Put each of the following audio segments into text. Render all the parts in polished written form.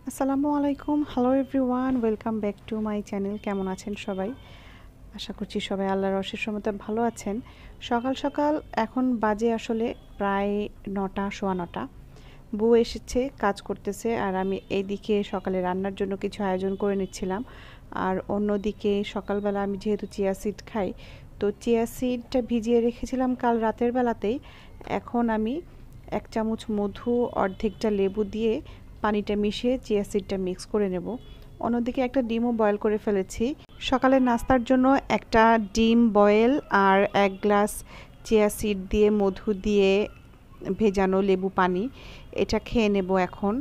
আসসালামু আলাইকুম, hello everyone, welcome back to my channel. কেমন আছেন সবাই? আশা করছি সবাই আল্লাহর অশেষ রহমতে ভালো আছেন। সকাল সকাল এখন বাজে আসলে প্রায় 9টা, সোয়া 9টা। বউ এসেছে, কাজ করতেছে, আর আমি এইদিকে সকালে রান্নার জন্য কিছু আয়োজন করে নিচ্ছিলাম। আর অন্যদিকে সকালবেলা আমি যেহেতু চিয়া সিড খাই, তো চিয়া সিডটা ভিজিয়ে রেখেছিলাম কাল রাতের বেলাতেই। এখন আমি 1 চামচ মধু, অর্ধেকটা লেবু দিয়ে পানিটা মিশিয়ে চিয়া সিডটা মিক্স করে নেব। অন্যদিকে একটা ডিমও বয়েল করে ফেলেছি। সকালের নাস্তার জন্য একটা ডিম বয়েল আর 1 গ্লাস চিয়া সিড দিয়ে মধু দিয়ে ভেজানো লেবু পানি, এটা খেয়ে নেব এখন।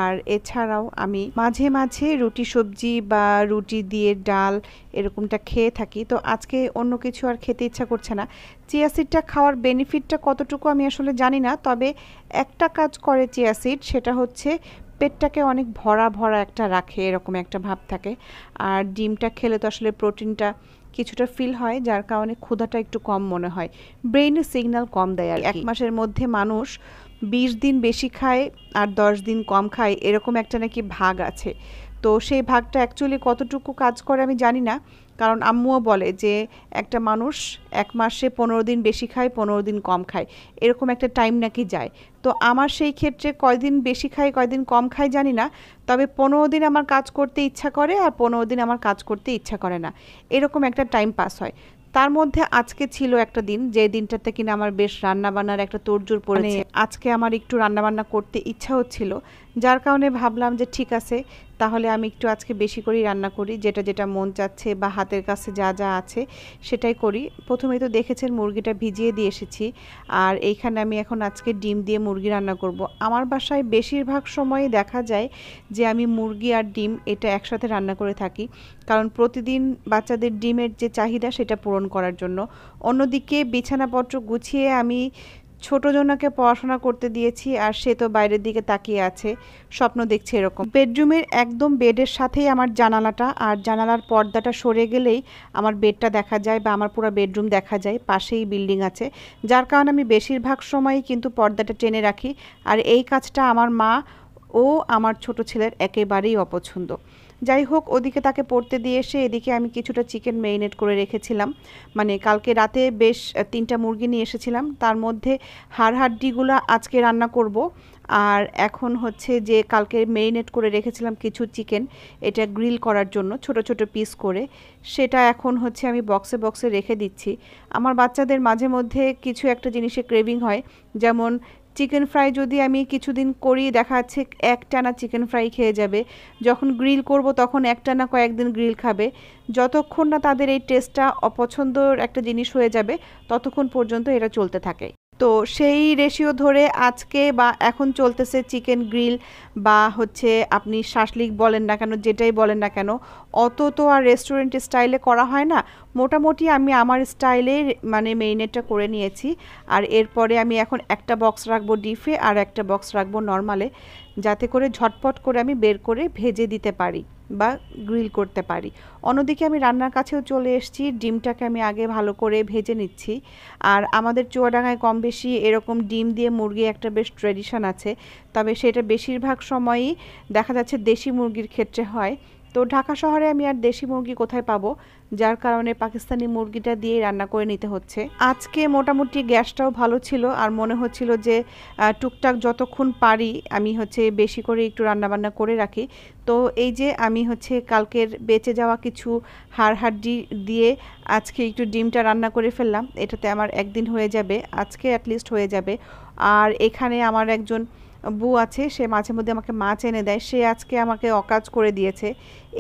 আর এছাড়াও আমি মাঝে মাঝে রুটি সবজি বা রুটি দিয়ে ডাল এরকমটা খেয়ে থাকি, তো আজকে অন্য কিছু আর খেতে ইচ্ছা করছে না। চিয়া সিডটা খাওয়ার বেনিফিটটা কতটুকু আমি আসলে জানি না, তবে একটা কাজ করে চিয়া সিড, সেটা হচ্ছে পেটটাকে অনেক ভরা ভরা একটা রাখে, এরকম একটা ভাব থাকে। আর ডিমটা খেলে তো আসলে প্রোটিনটা কিছুটা ফিল হয়, যার কারণে ক্ষুধাটা একটু কম মনে হয়, ব্রেইনে সিগন্যাল কম দেয় আর কি। 1 মাসের মধ্যে মানুষ 20 দিন বেশি খায় আর 10 দিন কম খায়, এরকম একটা নাকি ভাগ আছে। তো সেই ভাগটা অ্যাকচুয়ালি কতটুকু কাজ করে আমি জানি না, কারণ আম্মুও বলে যে একটা মানুষ 1 মাসে 15 দিন বেশি খায়, 15 দিন কম খায়, এরকম একটা টাইম নাকি যায়। তো আমার সেই ক্ষেত্রে কয়দিন বেশি খাই কয়দিন কম খাই জানি না, তবে 15 দিন আমার কাজ করতে ইচ্ছা করে আর 15 দিন আমার কাজ করতে ইচ্ছা করে না, এরকম একটা টাইম পাস হয়। তার মধ্যে আজকে ছিল একটা দিন, যে দিনটাতে কিনা আমার বেশ রান্নাবান্নার একটা তোড়জোড় পড়েছে। আজকে আমার একটু রান্নাবান্না করতে ইচ্ছা হচ্ছিল, যার কারণে ভাবলাম যে ঠিক আছে, তাহলে আমি একটু আজকে বেশি করেই রান্না করি, যেটা যেটা মন চাচ্ছে বা হাতের কাছে যা যা আছে সেটাই করি। প্রথমেই তো দেখেছেন মুরগিটা ভিজিয়ে দিয়ে এসেছি, আর এইখানে আমি এখন আজকে ডিম দিয়ে মুরগি রান্না করব। আমার বাসায় বেশিরভাগ সময়ই দেখা যায় যে আমি মুরগি আর ডিম এটা একসাথে রান্না করে থাকি, কারণ প্রতিদিন বাচ্চাদের ডিমের যে চাহিদা সেটা পূরণ করার জন্য। অন্যদিকে বিছানাপত্র গুছিয়ে আমি ছোট জনাকে পড়াশোনা করতে দিয়েছি, আর সে তো বাইরের দিকে তাকিয়ে আছে, স্বপ্ন দেখছে এরকম। বেডরুমের একদম বেডের সাথেই আমার জানালাটা, আর জানালার পর্দাটা সরে গেলেই আমার বেডটা দেখা যায় বা আমার পুরো বেডরুম দেখা যায়, পাশেই বিল্ডিং আছে, যার কারণে আমি বেশিরভাগ সময়ই কিন্তু পর্দাটা টেনে রাখি। আর এই কাজটা আমার মা ও আমার ছোট ছেলের একেবারেই অপছন্দ। যাই হোক, ওদিকে তাকে পড়তে দিয়ে এসে এদিকে আমি কিছুটা চিকেন ম্যারিনেট করে রেখেছিলাম। মানে কালকে রাতে বেশ 3টা মুরগি নিয়ে এসেছিলাম, তার মধ্যে হাড়হাড্ডিগুলো আজকে রান্না করব। আর এখন হচ্ছে যে কালকে ম্যারিনেট করে রেখেছিলাম কিছু চিকেন, এটা গ্রিল করার জন্য ছোট ছোট পিস করে, সেটা এখন হচ্ছে আমি বক্সে বক্সে রেখে দিচ্ছি। আমার বাচ্চাদের মাঝে মধ্যে কিছু একটা জিনিসে ক্রেভিং হয়, যেমন চিকেন ফ্রাই যদি আমি কিছুদিন করি, দেখা যাচ্ছে একটানা চিকেন ফ্রাই খেয়ে যাবে, যখন গ্রিল করব তখন একটানা কয়েকদিন গ্রিল খাবে। যতক্ষণ না তাদের এই টেস্টটা অপছন্দর একটা জিনিস হয়ে যাবে, ততক্ষণ পর্যন্ত এটা চলতে থাকে। তো সেই রেশিও ধরে আজকে বা এখন চলতেছে চিকেন গ্রিল, বা হচ্ছে আপনি শাসলিক বলেন না কেন, যেটাই বলেন না কেন, অত তো আর রেস্টুরেন্ট স্টাইলে করা হয় না। মোটামুটি আমি আমার স্টাইলে মানে মেরিনেটটা করে নিয়েছি। আর এরপরে আমি এখন একটা বক্স রাখবো ডিপে আর একটা বক্স রাখবো নর্মালে, যাতে করে ঝটপট করে আমি বের করে ভেজে দিতে পারি বা গ্রিল করতে পারি। অন্যদিকে আমি রান্নার কাছেও চলে এসেছি, ডিমটাকে আমি আগে ভালো করে ভেজে নিচ্ছি। আর আমাদের চুয়াডাঙ্গায় কম বেশি এরকম ডিম দিয়ে মুরগি একটা বেশ ট্র্যাডিশন আছে, তবে সেটা বেশিরভাগ সময়ই দেখা যাচ্ছে দেশি মুরগির ক্ষেত্রে হয়। তো ঢাকা শহরে আমি আর দেশি মুরগি কোথায় পাবো, যার কারণে পাকিস্তানি মুরগিটা দিয়ে রান্না করে নিতে হচ্ছে। আজকে মোটামুটি গ্যাসটাও ভালো ছিল, আর মনে হচ্ছিল যে টুকটাক যতক্ষণ পারি আমি হচ্ছে বেশি করে একটু রান্নাবান্না করে রাখি। তো এই যে আমি হচ্ছে কালকের বেঁচে যাওয়া কিছু হাড়হাড্ডি দিয়ে আজকে একটু ডিমটা রান্না করে ফেললাম, এটাতে আমার একদিন হয়ে যাবে, আজকে অ্যাটলিস্ট হয়ে যাবে। আর এখানে আমার একজন বউ আছে, সে মাঝে মধ্যে আমাকে মাছ এনে দেয়, সে আজকে আমাকে অকাজ করে দিয়েছে।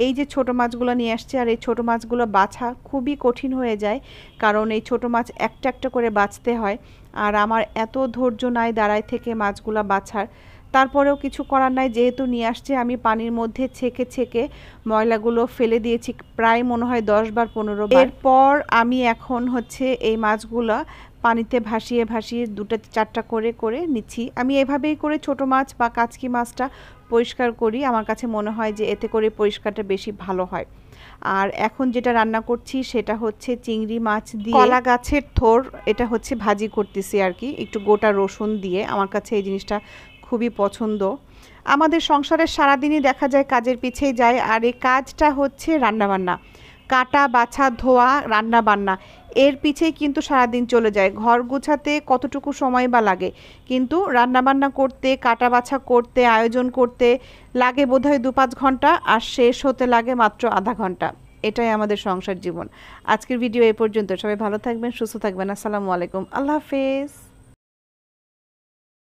এই যে ছোট মাছগুলো নিয়ে আসছে, আর এই ছোট মাছগুলো বাছা খুবই কঠিন হয়ে যায়, কারণ এই ছোট মাছ একটা একটা করে বাছতে হয়, আর আমার এত ধৈর্য নাই দাঁড়ায় থেকে মাছগুলো বাছার। তারপরেও কিছু করার নাই, যেহেতু নিয়ে আসছে আমি পানির মধ্যে ছেঁকে ছেঁকে ময়লাগুলো ফেলে দিয়েছি প্রায় মনে হয় 10 বার 15 বার। এরপর আমি এখন হচ্ছে এই মাছগুলো পানিতে ভাসিয়ে ভাসিয়ে 2টা 4টা করে করে নিচ্ছি। আমি এভাবেই করে ছোট মাছ বা কাচকি মাছটা পরিষ্কার করি, আমার কাছে মনে হয় যে এতে করে পরিষ্কারটা বেশি ভালো হয়। আর এখন যেটা রান্না করছি সেটা হচ্ছে চিংড়ি মাছ দিয়ে কলা গাছের থোর, এটা হচ্ছে ভাজি করতেছি আর কি, একটু গোটা রসুন দিয়ে। আমার কাছে এই জিনিসটা খুবই পছন্দ। আমাদের সংসারের সারাদিনই দেখা যায় কাজের পিছেই যায়, আর এই কাজটা হচ্ছে রান্নাবান্না, কাটা বাছা ধোয়া রান্না বান্না, এর পিছেই কিন্তু সারাদিন চলে যায়। ঘর গোছাতে কতটুকু সময় বা লাগে, কিন্তু রান্নাবান্না করতে কাটা বাছা করতে আয়োজন করতে লাগে বোধহয় 2-5 ঘন্টা, আর শেষ হতে লাগে মাত্র আধা ঘন্টা। এটাই আমাদের সংসার জীবন। আজকের ভিডিও এই পর্যন্ত। সবাই ভালো থাকবেন, সুস্থ থাকবেন। আসসালামু আলাইকুম, আল্লাহ হাফেজ।